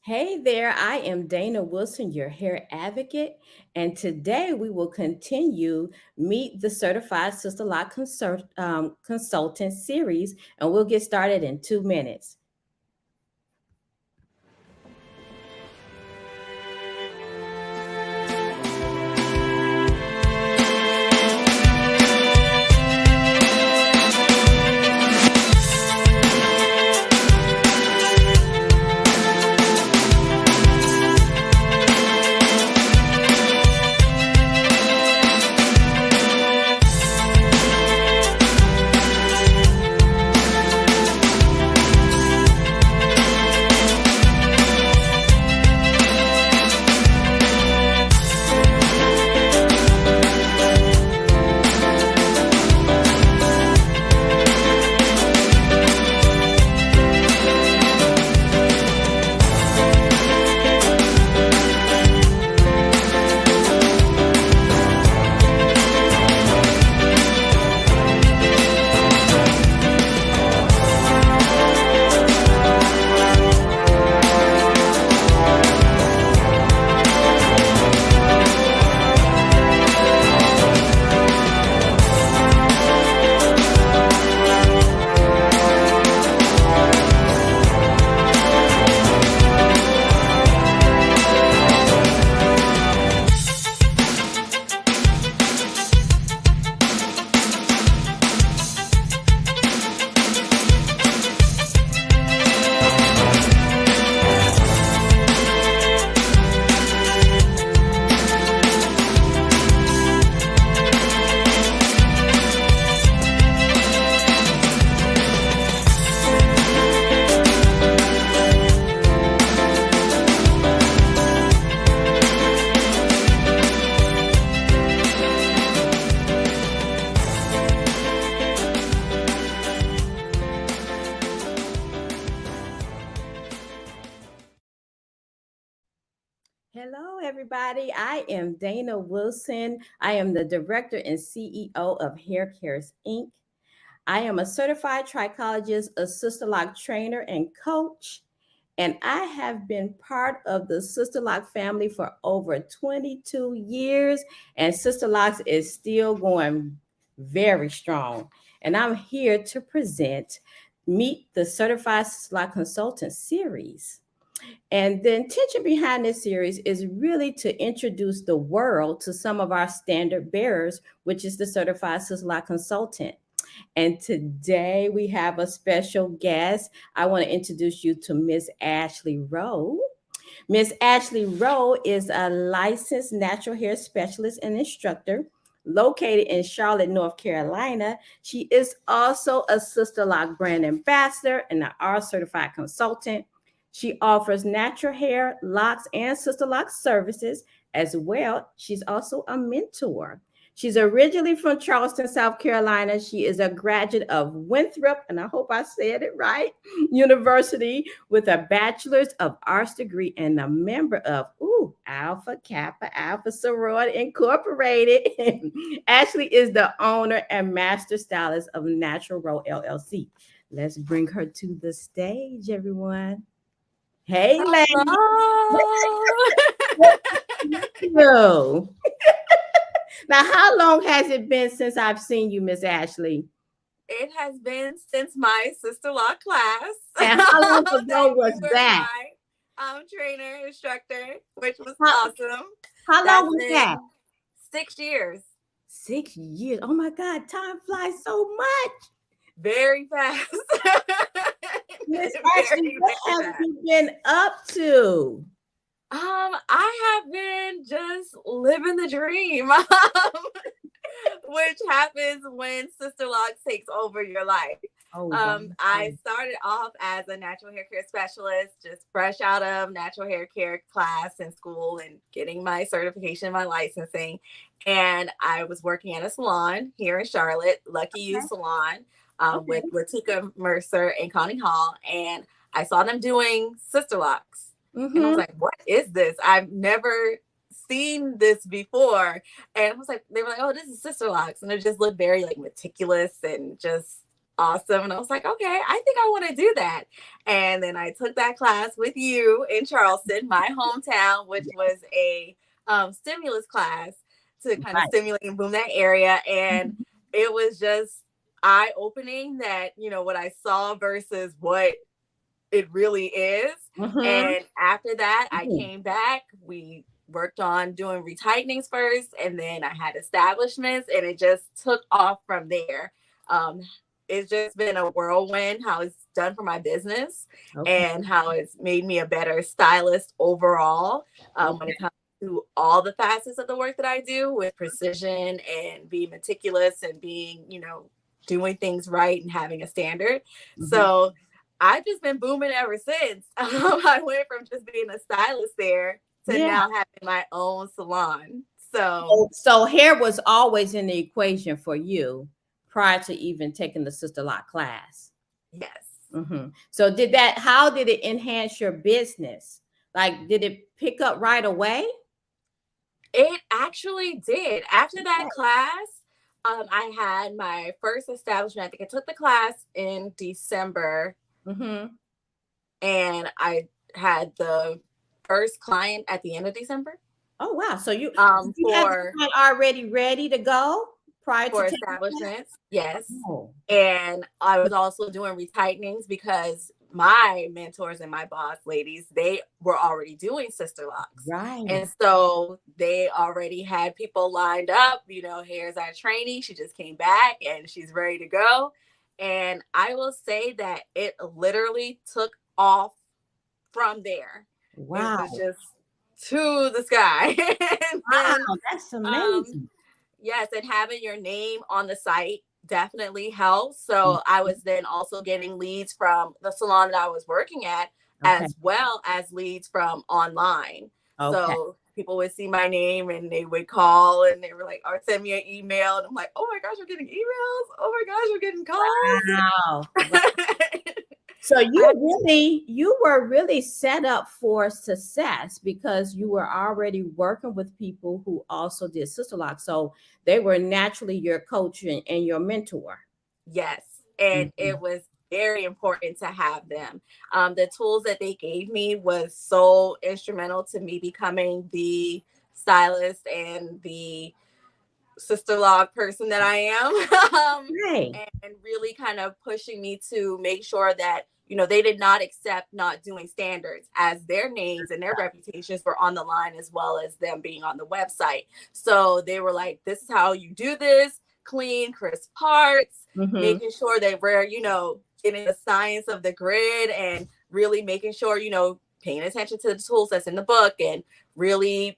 Hey there, I am Dana Wilson, your hair advocate, and today we will continue Meet the Certified Sister Lock Consultant series, and we'll get started in 2 minutes. Hello, everybody. I am Dana Wilson. I am the director and CEO of Hair Cares Inc. I am a certified trichologist, a Sister Lock trainer, and coach. And I have been part of the Sister Lock family for over 22 years, and Sister Locks is still going very strong. And I'm here to present Meet the Certified Sister Lock Consultant series. And the intention behind this series is really to introduce the world to some of our standard bearers, which is the Certified Sister Lock Consultant. And today we have a special guest. I want to introduce you to Miss Ashley Rowe. Miss Ashley Rowe is a licensed natural hair specialist and instructor located in Charlotte, North Carolina. She is also a Sister Lock brand ambassador and an R certified consultant. She offers natural hair, locks, and Sister Lock services as well. She's also a mentor. She's originally from Charleston, South Carolina. She is a graduate of Winthrop, and I hope I said it right, University with a Bachelor's of Arts degree and a member of Alpha Kappa Alpha Sorority Incorporated. Ashley is the owner and master stylist of Natural Rowe LLC. Let's bring her to the stage, everyone. Hey, lady. Hello. You. Now, how long has it been since I've seen you, Miss Ashley? It has been since my Sister Law class. And how long ago was you were that? my trainer, instructor, which was How, awesome. how That's long was been that? 6 years. 6 years. Oh my God, time flies so much. Very fast. Miss Ashley, what have you been up to? I have been just living the dream. Which happens when Sister Locks takes over your life. Oh, wow. I started off as a natural hair care specialist, just fresh out of natural hair care class in school and getting my certification, my licensing. And I was working at a salon here in Charlotte, Lucky You Salon, with Latika Mercer and Connie Hall. And I saw them doing Sister Locks. And I was like, what is this? I've never seen this before. And I was like, they were like, oh, this is Sister Locks. And it just looked very like meticulous and just awesome. And I was like, okay, I think I want to do that. And then I took that class with you in Charleston, my hometown, which was a stimulus class to kind of Right. stimulate and boom that area. And it was just eye-opening that, what I saw versus what it really is. Mm-hmm. And after that, I Mm-hmm. came back. We worked on doing retightenings first, and then I had establishments, and it just took off from there. Um, it's just been a whirlwind how it's done for my business Okay. and how it's made me a better stylist overall when Okay. it comes to all the facets of the work that I do with precision and being meticulous and being, doing things right and having a standard. Mm-hmm. So I've just been booming ever since. I went from just being a stylist there to Yeah. now having my own salon. So So hair was always in the equation for you prior to even taking the Sister Lock class. yes, Mm-hmm. So how did it enhance your business? Like, did it pick up right away? it actually did. After that class, I had my first establishment. I think I took the class in December, Mm-hmm. and I had the first client at the end of December. Oh wow! So Um, you had the for client already ready to go prior to for taking the class? establishments, yes. Oh, And I was also doing retightenings because my mentors and my boss ladies, they were already doing Sisterlocks. right. And so they already had people lined up, here's our trainee. She just came back and she's ready to go. And I will say that it literally took off from there. It was Wow. just to the sky. And then Wow, that's um amazing. yes, and having your name on the site definitely helps. So I was then also getting leads from the salon that I was working at, Okay. as well as leads from online. Okay. So people would see my name and they would call and they were like, or send me an email. And I'm like, oh my gosh, we're getting emails. Oh my gosh, we're getting Wow. Wow. calls. So I, you were really set up for success because you were already working with people who also did Sister Lock. So they were naturally your coach and your mentor. yes. And it Mhm. was very important to have them. The tools that they gave me was so instrumental to me becoming the stylist and the sister log person that I am. Right. And really kind of pushing me to make sure that, they did not accept not doing standards as their names and their reputations were on the line as well as them being on the website. So they were like, this is how you do this, clean, crisp parts, Mm-hmm. making sure that we're, getting the science of the grid and really making sure, paying attention to the tools that's in the book and really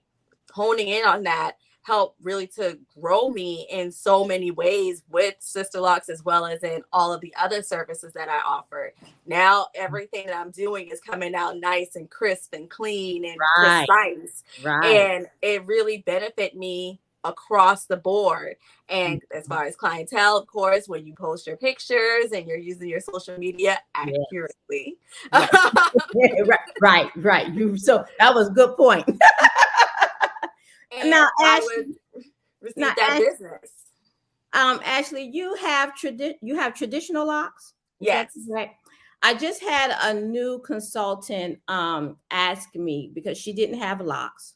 honing in on that helped really to grow me in so many ways with Sisterlocks as well as in all of the other services that I offered. Now everything that I'm doing is coming out nice and crisp and clean and Right. precise. Right. And it really benefit me across the board. And as far as clientele, of course, when you post your pictures and you're using your social media Yes. accurately. Right. Right. Right. Right. So that was a good point. Now, And I Ashley. would Now, receive that business. Ashley, you have traditional locks. Is that Yes. correct? I just had a new consultant ask me because she didn't have locks.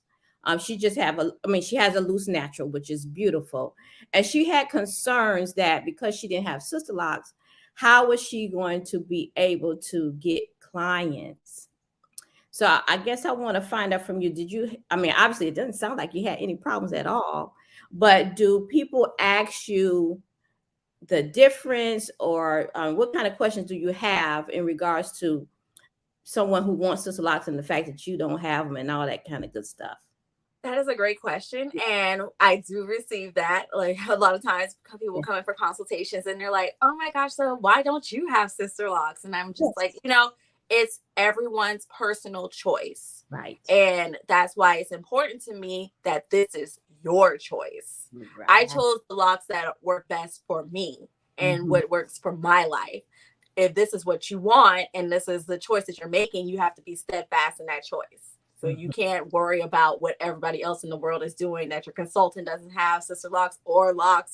She just have she has a loose natural, which is beautiful, and she had concerns that because she didn't have sister locks, how was she going to be able to get clients? So I guess I want to find out from you. Obviously, it doesn't sound like you had any problems at all, but do people ask you the difference or what kind of questions do you have in regards to someone who wants sister locks and the fact that you don't have them and all that kind of good stuff? That is a great question. And I do receive that. Like a lot of times people Yeah. come in for consultations and they're like, oh my gosh, so why don't you have sister locks? And I'm just like, Yes. it's everyone's personal choice. Right. And that's why it's important to me that this is your choice. I Right. chose the locks that work best for me and Mhm. what works for my life. If this is what you want and this is the choice that you're making, you have to be steadfast in that choice. So you Mhm. can't worry about what everybody else in the world is doing, that your consultant doesn't have sister locks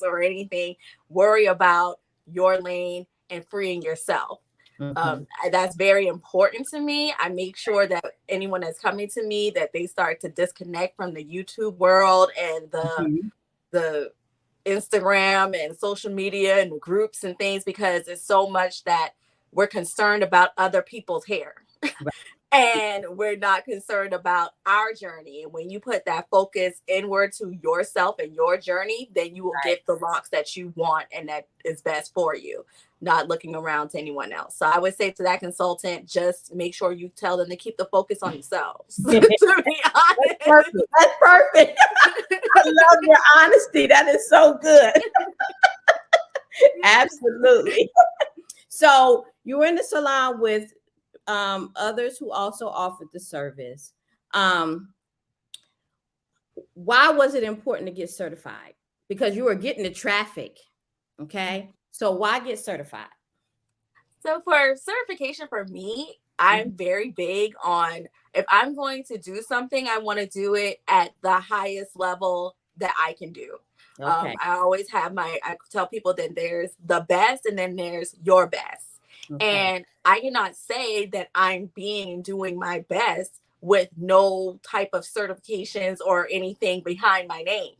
or anything. Worry about your lane and freeing yourself. Mm-hmm. That's very important to me. I make sure that anyone that's coming to me, that they start to disconnect from the YouTube world and Mm-hmm. the Instagram and social media and the groups and things, because it's so much that we're concerned about other people's hair. Right. And we're not concerned about our journey. And when you put that focus inward to yourself and your journey, then you will get the locks that you want and that is best for you, not looking around to anyone else. So I would say to that consultant, just make sure you tell them to keep the focus on themselves. To be honest. That's perfect. That's perfect. I love your honesty. That is so good. Absolutely. So you were in the salon with others who also offered the service. Why was it important to get certified? Because you were getting the traffic. Okay. So why get certified? So for certification for me, I'm very big on, if I'm going to do something, I want to do it at the highest level that I can do. Okay. I always have I tell people that there's the best and then there's your best. Okay. And I cannot say that I'm doing my best with no type of certifications or anything behind my name.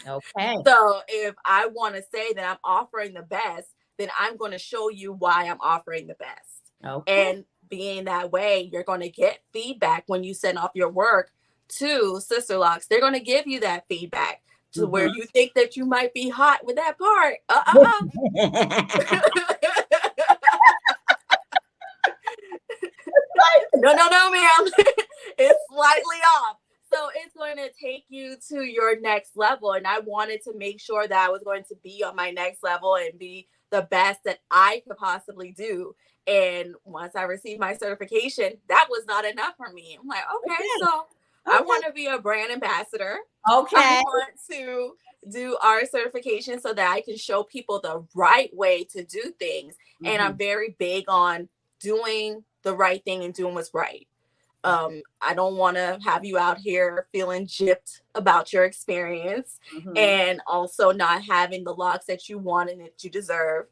Okay. So if I want to say that I'm offering the best, then I'm going to show you why I'm offering the best. Okay. And being that way, you're going to get feedback when you send off your work to Sisterlocks. They're going to give you that feedback to where you think that you might be hot with that part. No, ma'am. It's slightly off. So it's going to take you to your next level. And I wanted to make sure that I was going to be on my next level and be the best that I could possibly do. And once I received my certification, that was not enough for me. I'm like, okay. So I want to be a brand ambassador. Okay. I want to do our certification so that I can show people the right way to do things. And I'm very big on doing the right thing and doing what's right. I don't want to have you out here feeling gypped about your experience and also not having the locks that you want and that you deserve.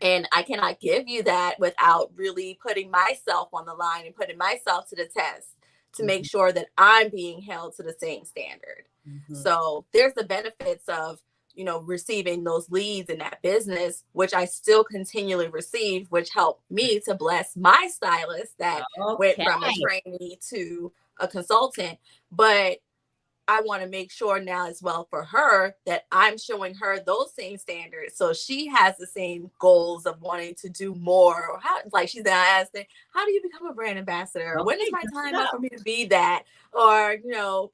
And I cannot give you that without really putting myself on the line and putting myself to the test to make sure that I'm being held to the same standard. So there's the benefits of, receiving those leads in that business, which I still continually receive, which helped me to bless my stylist that went from a trainee to a consultant. But I want to make sure now as well for her that I'm showing her those same standards. So she has the same goals of wanting to do more. Or how, like she's asked, how do you become a brand ambassador? When is my time up for me to be that? Or,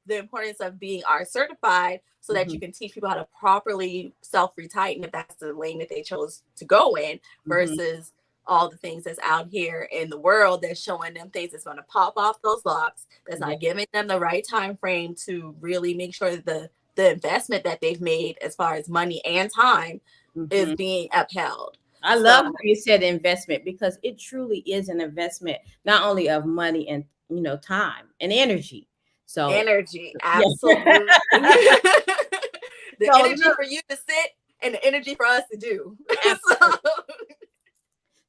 the importance of being art certified so that you can teach people how to properly self-retighten if that's the lane that they chose to go in versus all the things that's out here in the world that's showing them things that's going to pop off those locks, that's not giving them the right time frame to really make sure that the investment that they've made as far as money and time is being upheld. I love how you said investment, because it truly is an investment, not only of money and time and energy. So energy, absolutely. The energy for you to sit and the energy for us to do.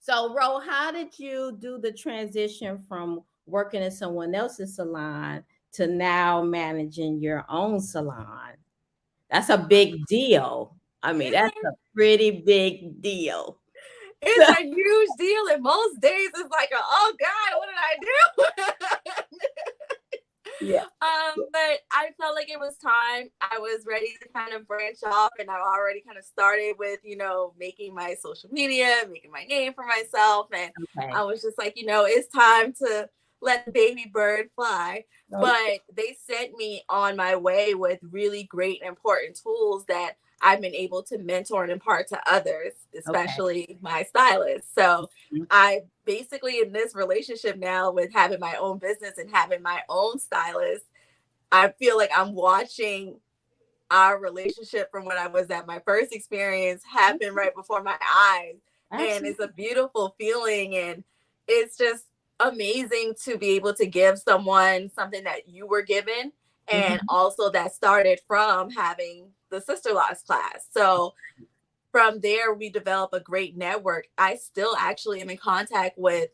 So, Rowe, how did you do the transition from working in someone else's salon to now managing your own salon? That's a big deal. I mean, that's a pretty big deal. It's a huge deal. And most days it's like, oh God, what did I do? Yeah. But I felt like it was time. I was ready to kind of branch off, and I've already kind of started with, making my social media, making my name for myself. And I was just like, it's time to let the baby bird fly. But they sent me on my way with really great and important tools that I've been able to mentor and impart to others, especially my stylist. So I basically, in this relationship now with having my own business and having my own stylist, I feel like I'm watching our relationship from when I was at my first experience happen right before my eyes. And it's a beautiful feeling. And it's just amazing to be able to give someone something that you were given. And also that started from having the Sisterlocks class. So from there, we developed a great network. I still actually am in contact with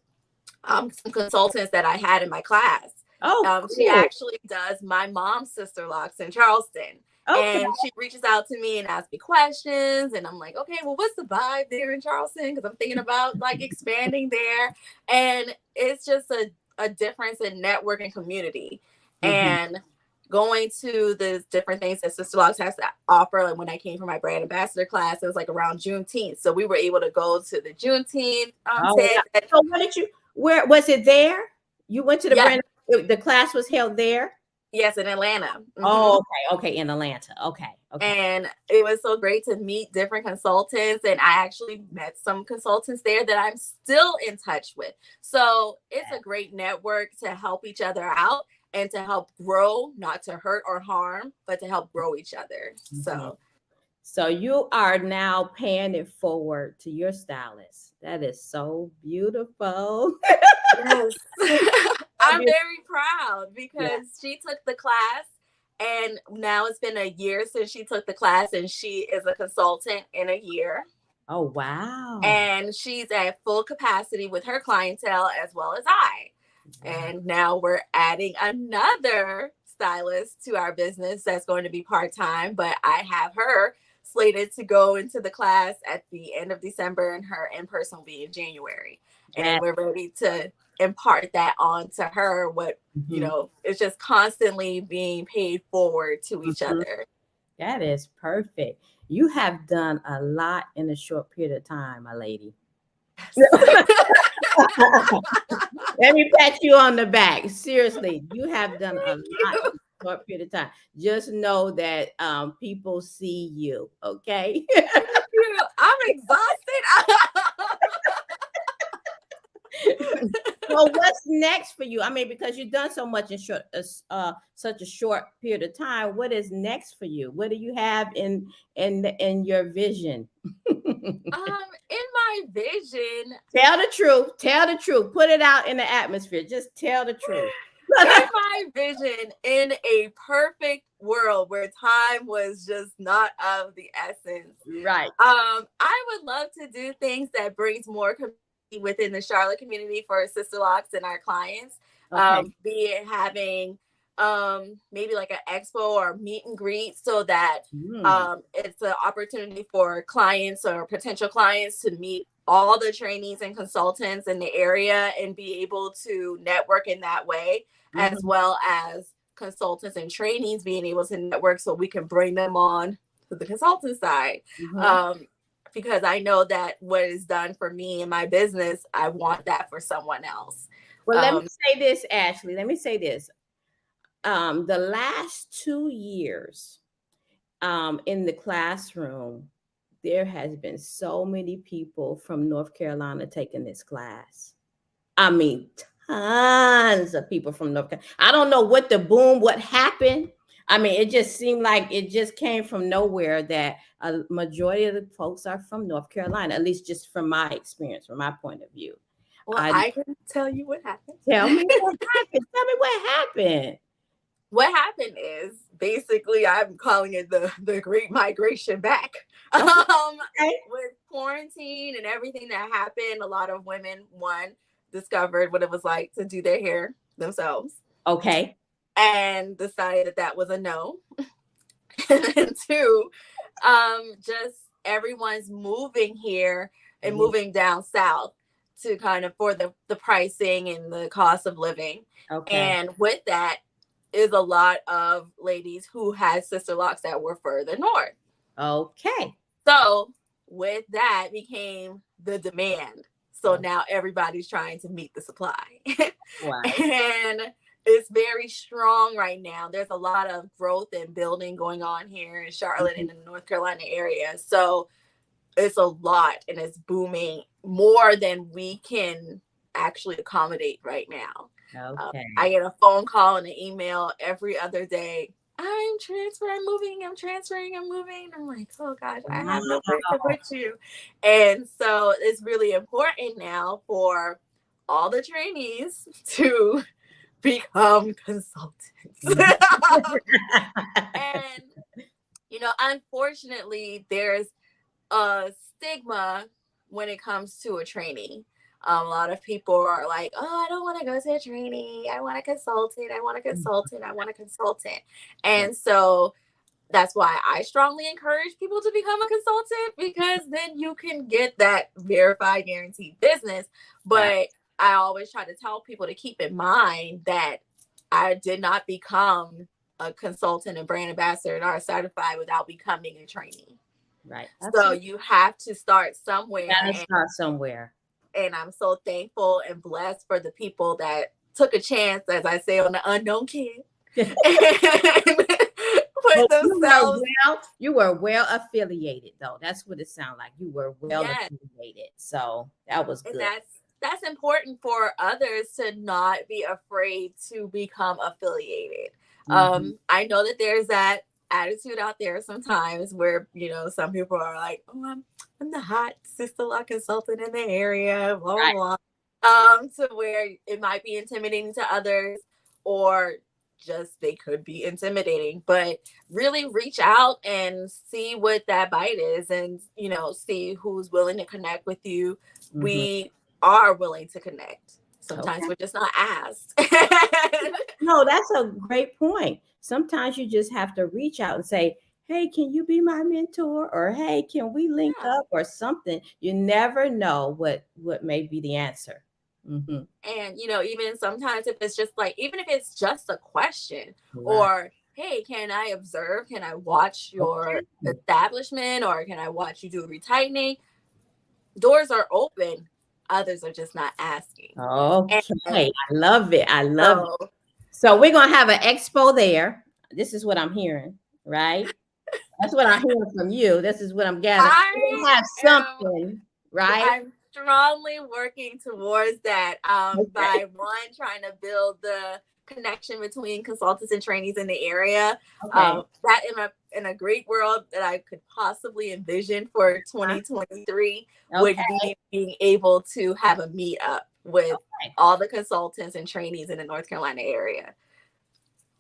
some consultants that I had in my class. Oh, She cool. actually does my mom's Sisterlocks in Charleston. Okay. And she reaches out to me and asks me questions. And I'm like, okay, well, what's the vibe there in Charleston? Because I'm thinking about like expanding there. And it's just a difference in network and community. And going to the different things that Sisterlocks has to offer. Like when I came for my brand ambassador class, it was like around Juneteenth. So we were able to go to the Juneteenth Oh, tent. wow. So what did you, where was it there? You went to the Yes. brand, the class was held there? Yes, in Atlanta. Oh, okay, in Atlanta. Okay. And it was so great to meet different consultants. And I actually met some consultants there that I'm still in touch with. So it's a great network to help each other out and to help grow, not to hurt or harm, but to help grow each other. So you are now paying it forward to your stylist. That is so beautiful. Yes. I'm very proud because she took the class, and now it's been a year since she took the class, and she is a consultant in a year. Oh, wow. And she's at full capacity with her clientele as well as I. And now we're adding another stylist to our business that's going to be part-time, but I have her slated to go into the class at the end of December, and her in-person will be in January. And we're ready to impart that on to her. What, you know, it's just constantly being paid forward to each other. That is perfect. You have done a lot in a short period of time, my lady. Let me pat you on the back. Seriously, you have done a lot in a short period of time. Just know that people see you, okay? I'm exhausted. Well, what's next for you? I mean, because you've done so much in such a short period of time. What is next for you? What do you have in your vision? In my vision, tell the truth. Tell the truth. Put it out in the atmosphere. Just tell the truth. In my vision, in a perfect world where time was just not of the essence, right? I would love to do things that brings more community within the Charlotte community for Sisterlocks and our clients. Be it having maybe like an expo or meet and greet, so that it's an opportunity for clients or potential clients to meet all the trainees and consultants in the area and be able to network in that way, as well as consultants and trainees being able to network so we can bring them on to the consultant side. Because I know that what is done for me in my business, I want that for someone else. Well, let me say this, Ashley. Let me say this. The last 2 years in the classroom, there has been so many people from North Carolina taking this class. I mean, tons of people from North Carolina. I don't know what happened. I mean, it just seemed like it just came from nowhere that a majority of the folks are from North Carolina, at least just from my experience, from my point of view. Well, I can tell you what happened. Tell me what happened. Tell me what happened. What happened is basically, I'm calling it the Great Migration back. With quarantine and everything that happened, a lot of women, one, discovered what it was like to do their hair themselves. Okay. And decided that was a no. And two, just everyone's moving here and moving down south to kind of for the pricing and the cost of living. Okay. And with that is a lot of ladies who had Sisterlocks that were further north. Okay. So with that became the demand. So now everybody's trying to meet the supply. Wow. And it's very strong right now. There's a lot of growth and building going on here in Charlotte and in the North Carolina area. So it's a lot, and it's booming more than we can actually accommodate right now. Okay. I get a phone call and an email every other day. I'm transferring, I'm transferring, I'm moving. I'm like, oh gosh, I have no place to put you. And so it's really important now for all the trainees to become consultants. And, you know, unfortunately, there's a stigma when it comes to a trainee. A lot of people are like, oh, I don't want to go to a trainee. I want a consultant. I want a consultant. I want a consultant. Right. And so that's why I strongly encourage people to become a consultant, because then you can get that verified guaranteed business. Right. But I always try to tell people to keep in mind that I did not become a consultant and brand ambassador and are certified without becoming a trainee. Right. So Absolutely. you have to start somewhere. Gotta start somewhere. And I'm so thankful and blessed for the people that took a chance, as I say, on the unknown kid and Well, put themselves. you were well affiliated though. That's what it sounded like. You were well Yes. affiliated. So that was And good. that's important for others to not be afraid to become affiliated. Mhm. I know that there's that attitude out there sometimes where, some people are like, oh, I'm the hot Sisterlock consultant in the area, blah blah Right. blah. To where it might be intimidating to others, or just they could be intimidating. But really reach out and see what that bite is, and see who's willing to connect with you. Mhm. We are willing to connect. Sometimes Okay. we're just not asked. No, that's a great point. Sometimes you just have to reach out and say, "Hey, can you be my mentor?" or "Hey, can we link Yeah. up?" or something. You never know what may be the answer. Hmm. And even sometimes, if it's just like, even if it's just a question, Right. or hey, can I observe, can I watch your Okay. establishment, or can I watch you do a retightening? Doors are open, others are just not asking. Okay. And I love it. I love it. so So we're gonna have an expo there. This is what I'm hearing, right? That's what I'm hearing from you. This is what I'm gathering. We're I gonna have am something, right? I'm strongly working towards that, Okay. by one, trying to build the connection between consultants and trainees in the area. Okay. That in a great world that I could possibly envision for Huh? 2023 would Okay. be being able to have a meetup with Okay. all the consultants and trainees in the North Carolina area.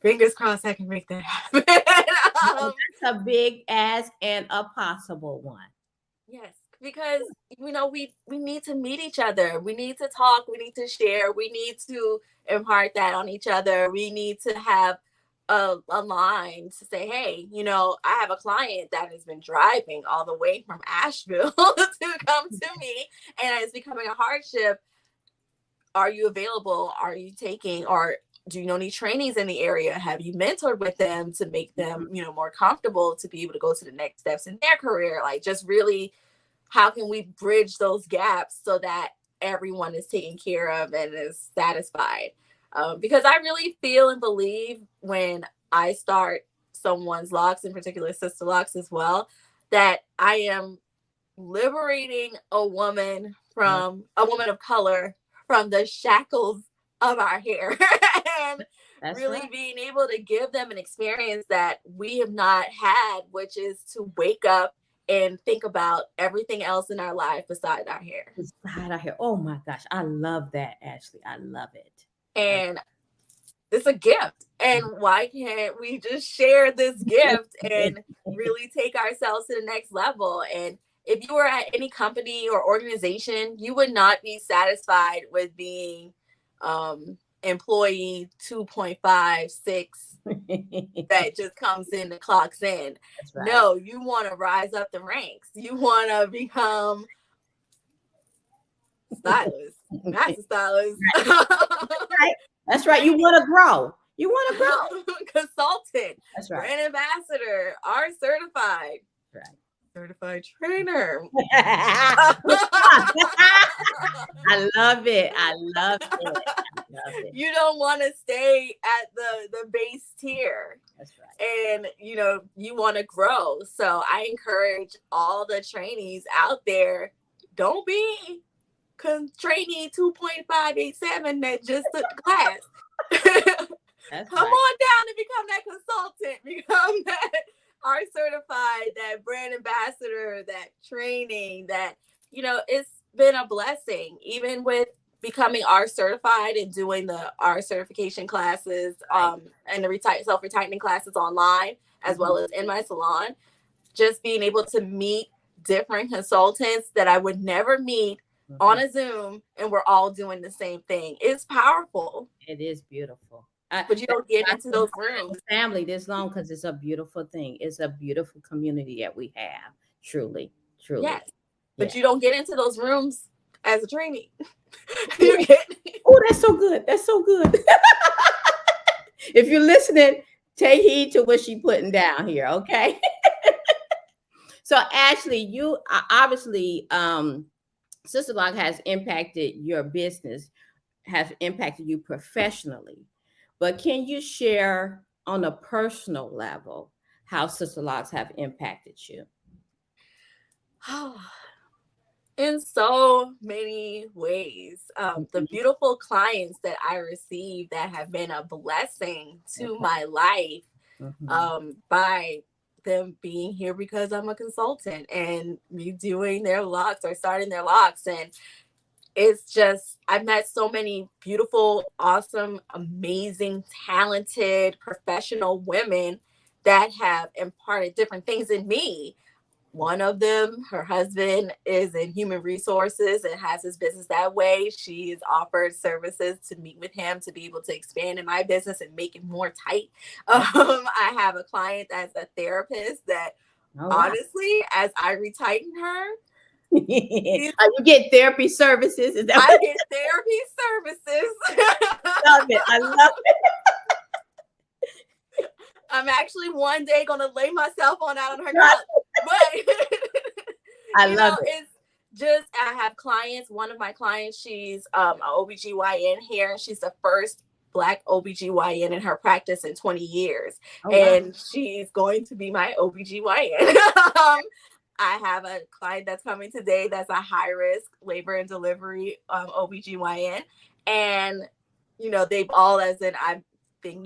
Fingers crossed I can make that happen. Well, that's a big ask and a possible one. Yes, because we need to meet each other. We need to talk. We need to share. We need to impart that on each other. We need to have a line to say, hey, I have a client that has been driving all the way from Asheville to come to me, and it's becoming a hardship. Are you available? Are you taking, or do you know any trainees in the area? Have you mentored with them to make them, more comfortable to be able to go to the next steps in their career? Like, just really, how can we bridge those gaps so that everyone is taken care of and is satisfied? Because I really feel and believe, when I start someone's locks, in particular Sisterlocks as well, that I am liberating a woman of color from the shackles of our hair, and That's really right. being able to give them an experience that we have not had, which is to wake up and think about everything else in our life besides our hair. It's hot out here. Oh my gosh, I love that, Ashley. I love it. I- And it's a gift. And why can't we just share this gift and really take ourselves to the next level? And if you were at any company or organization, you would not be satisfied with being employee 2.56 that just comes in and clocks in. That's right. No, you want to rise up the ranks. You want to become stylist, master stylist. Right. That's right. You want to grow. You want to grow. Consultant, That's right. brand ambassador, art certified, Right. certified trainer. I love it. I love it. I love it. You don't want to stay at the base tier, That's right. and you want to grow. So I encourage all the trainees out there, don't be trainee 2.587 that just took the class. That's Come right. on down and become that consultant, become that art certified, that brand ambassador, that training. That it's been a blessing, even with becoming art certified and doing the art certification classes, Right. and the self retightening classes online, as Mhm. well as in my salon. Just being able to meet different consultants that I would never meet on a Zoom, and we're all doing the same thing. It's powerful. It is beautiful. But you don't get into those rooms. Family this long because it's a beautiful thing. It's a beautiful community that we have. Truly, truly. Yes. But you don't get into those rooms as a trainee. Oh, that's so good. That's so good. If you're listening, take heed to what she's putting down here, okay? So Ashley, you obviously Sisterlock has impacted your business, has impacted you professionally. But can you share on a personal level how Sisterlocks have impacted you? In so many ways. The beautiful clients that I receive that have been a blessing to my life by them being here because I'm a consultant and me doing their locks or starting their locks. And it's just, I've met so many beautiful, awesome, amazing, talented, professional women that have imparted different things in me. One of them, her husband is in human resources and has his business that way. She has offered services to meet with him to be able to expand in my business and make it more tight. I have a client that's a therapist that honestly, as I retighten her, you get therapy services. Is that I get therapy services. Love it. I love it. I'm actually one day gonna lay myself on out on her couch. But I love it. It's just, I have clients. One of my clients, she's an OBGYN here, and she's the first Black OBGYN in her practice in 20 years. And she's going to be my OBGYN. I have a client that's coming today that's a high risk labor and delivery OBGYN. And, they've all, as in, I've been,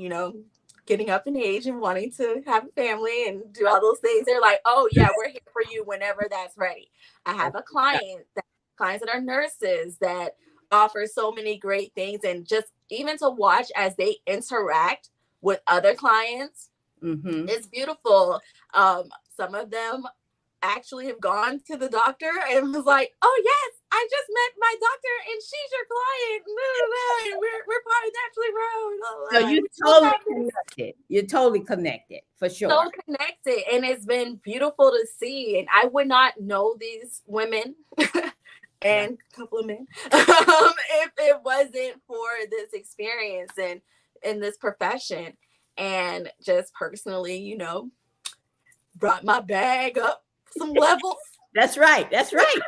getting up in age and wanting to have a family and do all those things. They're like, oh yeah, we're here for you whenever that's ready. I have a clients that are nurses that offer so many great things, and just even to watch as they interact with other clients, it's beautiful. Some of them actually have gone to the doctor and was like, oh yes, I just met my doctor and she's your client. We're part of Naturally Rowe. So you're totally connected. You're totally connected for sure. So connected, and it's been beautiful to see. And I would not know these women and a couple of men if it wasn't for this experience and in this profession. And just personally, brought my bag up some levels. That's right. That's right.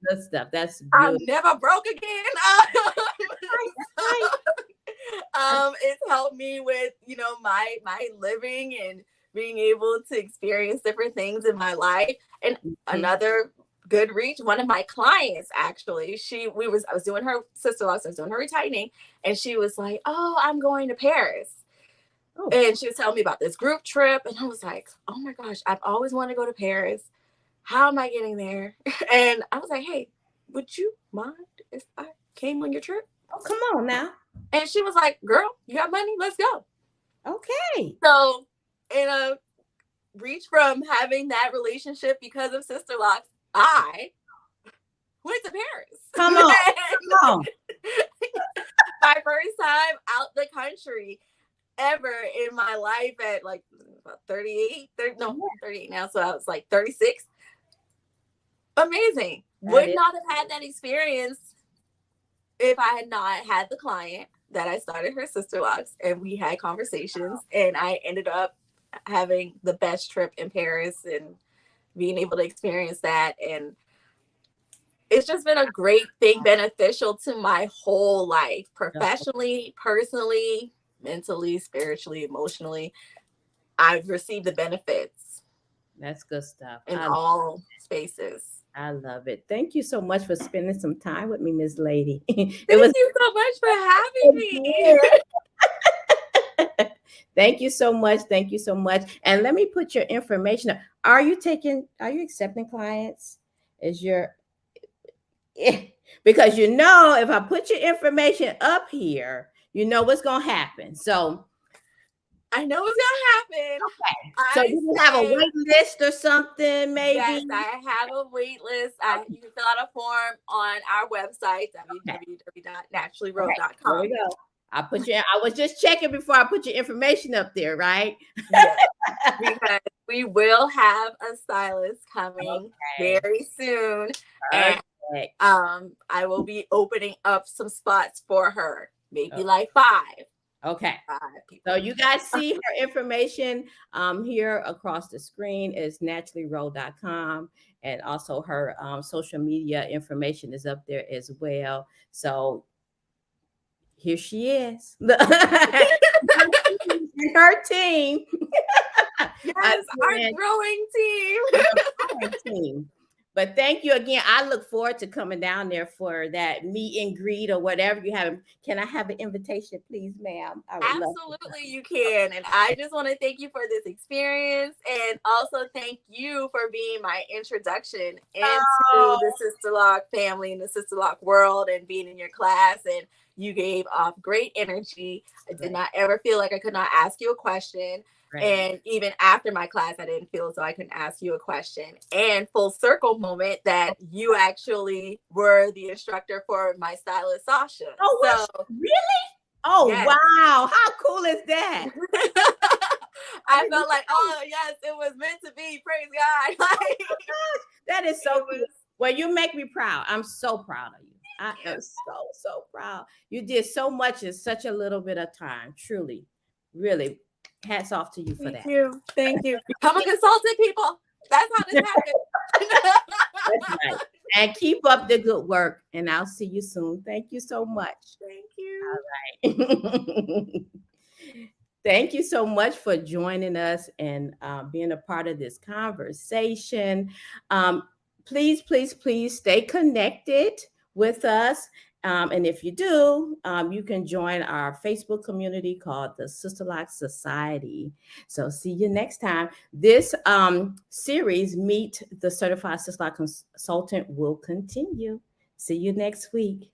Good stuff. That's beautiful. I'm never broke again. It's helped me with, my living and being able to experience different things in my life. And another good reach, one of my clients, actually, I was doing her Sisterlocks, I was doing her retightening, and she was like, oh, I'm going to Paris. And she was telling me about this group trip. And I was like, oh my gosh, I've always wanted to go to Paris. How am I getting there? And I was like, hey, would you mind if I came on your trip? Oh, come on now. And she was like, girl, you got money? Let's go. Okay. So in a reach from having that relationship because of Sisterlocks, I went to Paris. Come on. Come on. My first time out the country ever in my life at like about 38 now, so I was like 36. Amazing. Would not have had that experience if I had not had the client that I started her Sisterlocks, and we had conversations, and I ended up having the best trip in Paris and being able to experience that. And it's just been a great thing, beneficial to my whole life, professionally, personally, mentally, spiritually, emotionally. I've received the benefits. That's good stuff. In all spaces. I love it. Thank you so much for spending some time with me, Miss Lady. Thank you so much for having me. Thank you so much. Thank you so much. And let me put your information up. Are you accepting clients? Because if I put your information up here, what's going to happen. So I know it's gonna happen. So I you will have a say wait list or something, maybe? yes, I have a wait list. You can fill out a form on our website, Okay. Okay. There we www.naturallyrowe.com. go. I was just checking before I put your information up there, right? Yes, because we will have a stylist coming Okay. very soon, and Perfect. I will be opening up some spots for her, maybe Oh, like five okay. people. So you guys see her information here across the screen is naturallyrowe.com, and also her social media information is up there as well. So here she is. And her team. Yes, our Again, growing team. growing team. But thank you again. I look forward to coming down there for that meet and greet or whatever you have. Can I have an invitation, please, ma'am? I would love to. Absolutely, you can. And I just want to thank you for this experience, and also thank you for being my introduction into Oh, the Sisterlock family and the Sisterlock world and being in your class. And you gave off great energy. I did great, not ever feel like I could not ask you a question. great. And even after my class, I didn't feel as though I couldn't ask you a question. And full circle moment that you actually were the instructor for my stylist, Sasha. Oh, what? So, Really? Oh, yes. wow. How cool is that? I felt like, oh yes, it was meant to be. Praise God! Like, That is so cool. was, Well, you make me proud. I'm so proud of you. I am so proud. You did so much in such a little bit of time. Truly, really, hats off to you for that. thank you. Become a consultant, people. That's how this happened. That's right. And keep up the good work. And I'll see you soon. Thank you so much. Thank you. All right. Thank you so much for joining us and being a part of this conversation. Um, please stay connected with us. And if you do, you can join our Facebook community called the Sisterlocks Society. So see you next time. This series, Meet the Certified Sisterlock Consultant, will continue. See you next week.